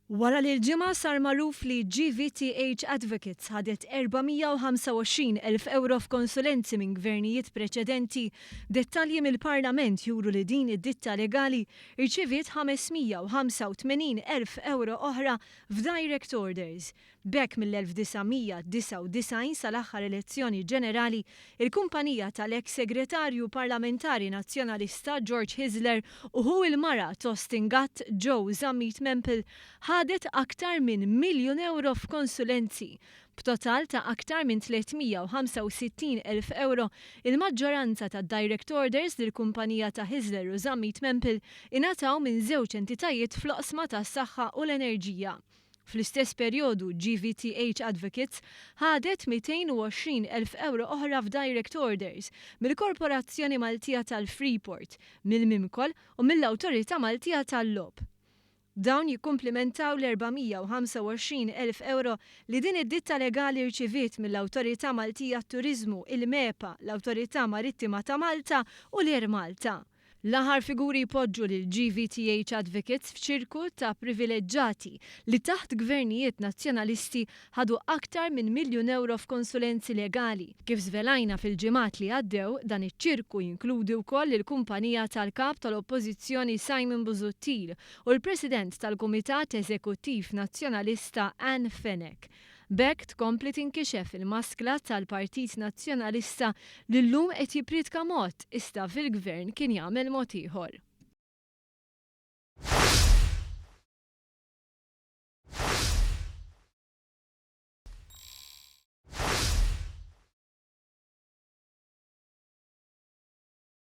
Wara li l-ġimgħa sar magħruf li GVTH Advocates ħadet 425,000 euro f'konsulenzi minn gvernijiet preċedenti, dettalji mill-Parlament juru li din id-ditta legali irċiviet 585,000 euro oħra f'direct orders. Bekk mill-1999 sal-aħħar elezzjoni ġenerali, il-kumpanija tal-eks segretarju parlamentari nazzjonalista George Hisler u hu il-mara Tostin Gatt Joe Zammit Mempel ħadet aktar minn €1,000,000 f'konsulenzi. B'total ta' aktar minn 365,000 euro, il-maġġoranza ta' direct orders lill kumpanija ta' Hisler u Zammit Mempel ingħataw minn żewġ entitajiet fl-oqsma tas-saħħa u l-enerġija. Fl-istess perjodu GVTH Advocates ħadet 220,000 euro oħra f'direct orders mill-Korporazzjoni Maltija tal-Freeport, mill-Mimkol u mill-Awtorità Maltija tal-Lob. Dawn jikkumplimentaw l-425,000 euro li din id-ditta legali rċiviet mill-Awtorità Maltija tat-Turiżmu, il-MEPA, l-Awtorità Marittima ta' Malta u l-Air Malta. L-aħħar figuri jpoġġu lil GVTH Advocates f'ċirku ta' privileġġjati li taħt gvernijiet nazzjonalisti ħadu aktar minn €1,000,000 f'konsulenzi legali. Kif żvelajna fil-ġimgħat li għaddew, dan iċ-ċirku jinkludi wkoll il-kumpanija tal-kap tal-Oppożizzjoni Simon Busuttil u l-President tal-Kumitat Eżekuttiv Nazzjonalista Anne Fenech. Bekk tkompli tinkixef il-maskla tal-Partit Nazzjonalista li llum qed jippridka mod iżda fil-gvern kien jagħmel mod ieħor.